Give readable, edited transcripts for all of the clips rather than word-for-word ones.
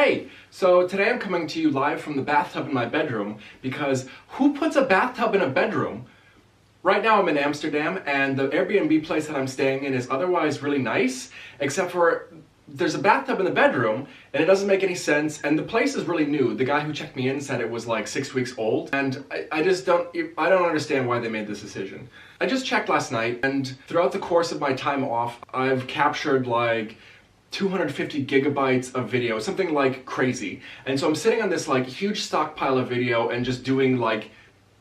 Hey! So today I'm coming to you live from the bathtub in my bedroom because who puts a bathtub in a bedroom? Right now I'm in Amsterdam and the Airbnb place that I'm staying in is otherwise really nice, except for there's a bathtub in the bedroom and it doesn't make any sense, and the place is really new. The guy who checked me in said it was like 6 weeks old, and I don't understand why they made this decision. I just checked last night, and throughout the course of my time off I've captured like 250 gigabytes of video, something like crazy. And so I'm sitting on this like huge stockpile of video and just doing like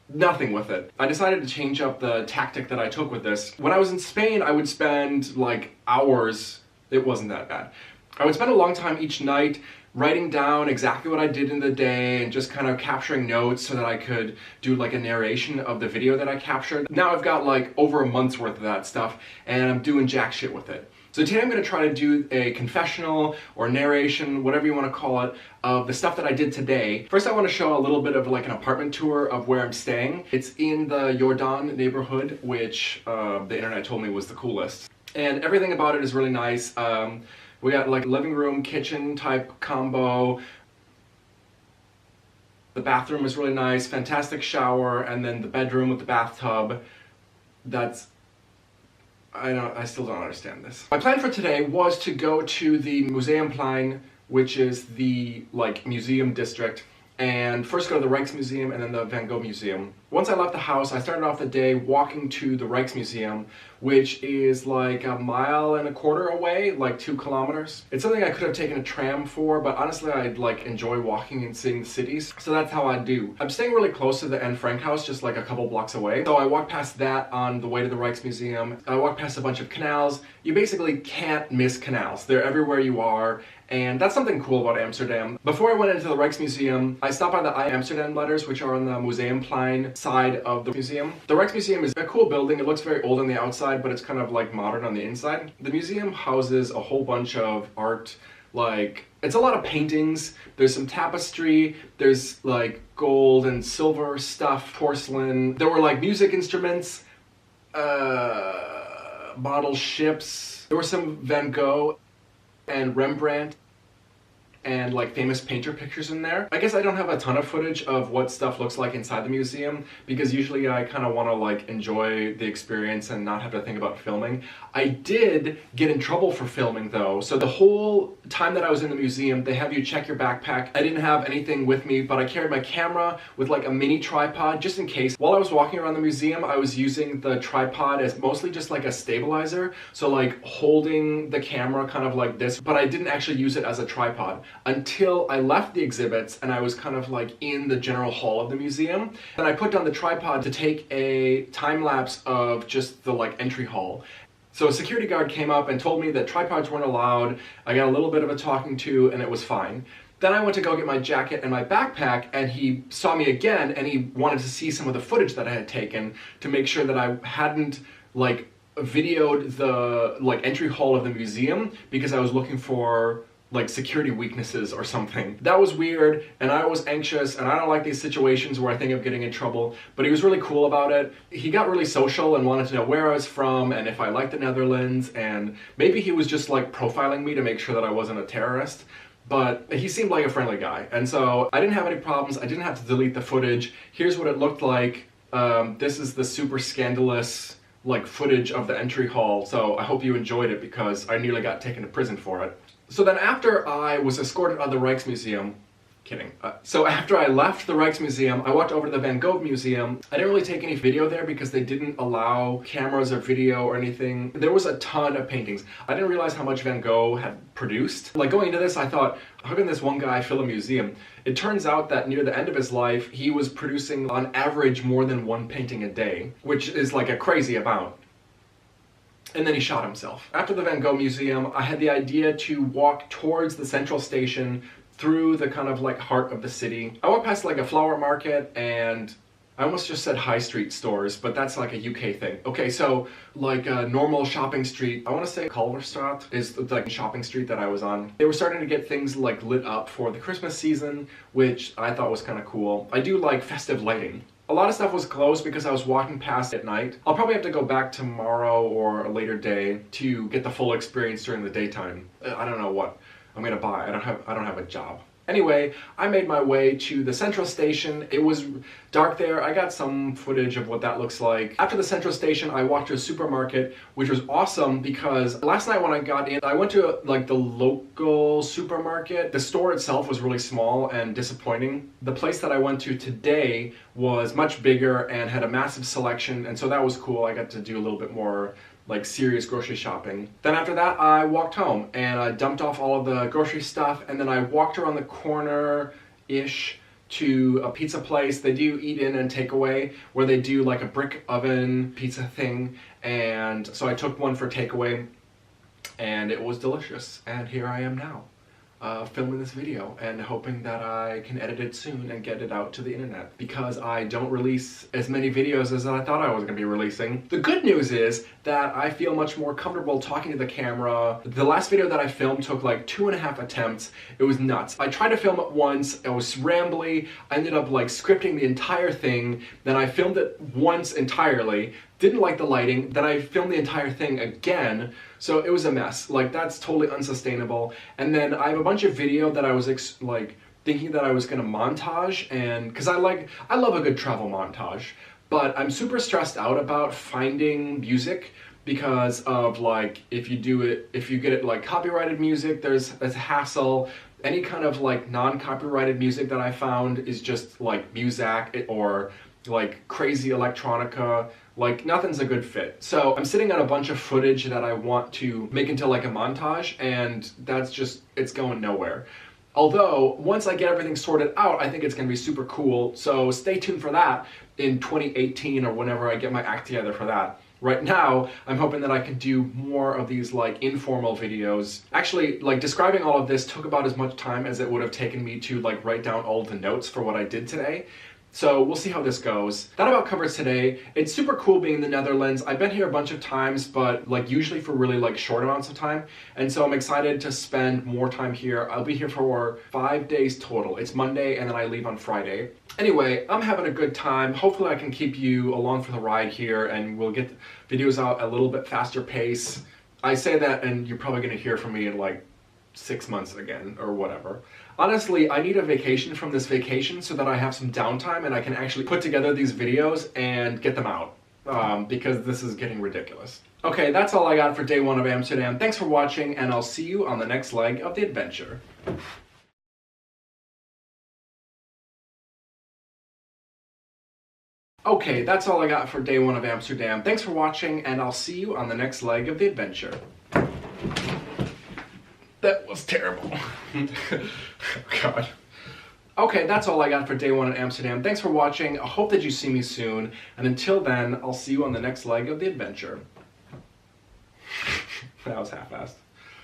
nothing with it. I decided to change up the tactic that I took with this. When I was in Spain, I would spend like hours. It wasn't that bad. I would spend a long time each night writing down exactly what I did in the day and just kind of capturing notes so that I could do like a narration of the video that I captured. Now I've got like over a month's worth of that stuff and I'm doing jack shit with it. So today I'm going to try to do a confessional or narration, whatever you want to call it, of the stuff that I did today. First I want to show a little bit of like an apartment tour of where I'm staying. It's in the Jordan neighborhood, which the internet told me was the coolest. And everything about it is really nice. We got like living room, kitchen type combo. The bathroom is really nice, fantastic shower, and then the bedroom with the bathtub. I still don't understand this. My plan for today was to go to the Museumplein, which is the like museum district, and first go to the Rijksmuseum and then the Van Gogh Museum. Once I left the house, I started off the day walking to the Rijksmuseum, which is like 1.25 miles away, like 2 kilometers. It's something I could have taken a tram for, but honestly I'd like enjoy walking and seeing the cities, so that's how I do. I'm staying really close to the Anne Frank house, just like a couple blocks away. So I walked past that on the way to the Rijksmuseum. I walked past a bunch of canals. You basically can't miss canals. They're everywhere you are, and that's something cool about Amsterdam. Before I went into the Rijksmuseum, I stopped by the I Amsterdam letters, which are on the Museumplein side of the museum. The Rijksmuseum is a cool building. It looks very old on the outside, but it's kind of like modern on the inside. The museum houses a whole bunch of art, like it's a lot of paintings. There's some tapestry, there's like gold and silver stuff, porcelain. There were like music instruments, model ships. There were some Van Gogh and Rembrandt and like famous painter pictures in there. I guess I don't have a ton of footage of what stuff looks like inside the museum because usually I kind of want to like enjoy the experience and not have to think about filming. I did get in trouble for filming though. So the whole time that I was in the museum, they have you check your backpack. I didn't have anything with me, but I carried my camera with like a mini tripod just in case. While I was walking around the museum, I was using the tripod as mostly just like a stabilizer. So like holding the camera kind of like this, but I didn't actually use it as a tripod until I left the exhibits and I was kind of like in the general hall of the museum. Then I put down the tripod to take a time lapse of just the like entry hall. So a security guard came up and told me that tripods weren't allowed. I got a little bit of a talking to and it was fine. Then I went to go get my jacket and my backpack and he saw me again and he wanted to see some of the footage that I had taken to make sure that I hadn't like videoed the like entry hall of the museum because I was looking for like security weaknesses or something. That was weird and I was anxious and I don't like these situations where I think of getting in trouble, but he was really cool about it. He got really social and wanted to know where I was from and if I liked the Netherlands, and maybe he was just like profiling me to make sure that I wasn't a terrorist, but he seemed like a friendly guy. And so I didn't have any problems. I didn't have to delete the footage. Here's what it looked like. This is the super scandalous like footage of the entry hall, so I hope you enjoyed it because I nearly got taken to prison for it. So then after I was escorted out of the Rijksmuseum, so after I left the Rijksmuseum, I walked over to the Van Gogh Museum. I didn't really take any video there because they didn't allow cameras or video or anything. There was a ton of paintings. I didn't realize how much Van Gogh had produced. Like going into this, I thought, how can this one guy fill a museum? It turns out that near the end of his life, he was producing on average more than 1 painting a day, which is like a crazy amount. And then he shot himself. After the Van Gogh Museum, I had the idea to walk towards the central station through the kind of like heart of the city. I walked past like a flower market and I almost just said high street stores, but that's like a UK thing. Okay, so like a normal shopping street, I want to say Kalverstraat is like shopping street that I was on. They were starting to get things like lit up for the Christmas season, which I thought was kind of cool. I do like festive lighting. A lot of stuff was closed because I was walking past at night. I'll probably have to go back tomorrow or a later day to get the full experience during the daytime. I don't know what I'm gonna buy. I don't have a job. Anyway, I made my way to the central station. It was dark there. I got some footage of what that looks like. After the central station, I walked to a supermarket, which was awesome because last night when I got in, I went to like the local supermarket. The store itself was really small and disappointing. The place that I went to today was much bigger and had a massive selection, and so that was cool. I got to do a little bit more like serious grocery shopping. Then after that, I walked home and I dumped off all of the grocery stuff, and then I walked around the corner-ish to a pizza place. They do eat in and take away, where they do like a brick oven pizza thing, and so I took one for takeaway and it was delicious. And here I am now. Filming this video and hoping that I can edit it soon and get it out to the internet, because I don't release as many videos as I thought I was going to be releasing. The good news is that I feel much more comfortable talking to the camera. The last video that I filmed took like 2.5 attempts. It was nuts. I tried to film it once, it was rambly, I ended up like scripting the entire thing, then I filmed it once entirely, didn't like the lighting, then I filmed the entire thing again, so it was a mess. Like, that's totally unsustainable. And then I have a bunch of video that I was thinking that I was gonna montage, and because I love a good travel montage, but I'm super stressed out about finding music because of like, if you get it like copyrighted music, there's a hassle. Any kind of like non-copyrighted music that I found is just like Muzak or like crazy electronica. Like, nothing's a good fit. So I'm sitting on a bunch of footage that I want to make into like a montage, and that's just, it's going nowhere. Although, once I get everything sorted out, I think it's gonna be super cool. So stay tuned for that in 2018 or whenever I get my act together for that. Right now, I'm hoping that I can do more of these like informal videos. Actually, like describing all of this took about as much time as it would have taken me to like write down all the notes for what I did today. So we'll see how this goes. That about covers today. It's super cool being in the Netherlands. I've been here a bunch of times, but like usually for really like short amounts of time. And so I'm excited to spend more time here. I'll be here for 5 days total. It's Monday and then I leave on Friday. Anyway, I'm having a good time. Hopefully I can keep you along for the ride here and we'll get videos out at a little bit faster pace. I say that and you're probably gonna hear from me in like 6 months again or whatever. Honestly, I need a vacation from this vacation so that I have some downtime and I can actually put together these videos and get them out, because this is getting ridiculous. Okay, that's all I got for day 1 of Amsterdam. Thanks for watching, and I'll see you on the next leg of the adventure. Okay, that's all I got for day 1 of Amsterdam. Thanks for watching, and I'll see you on the next leg of the adventure. That was terrible. Oh, God. Okay, that's all I got for day 1 in Amsterdam. Thanks for watching. I hope that you see me soon. And until then, I'll see you on the next leg of the adventure. That was half-assed.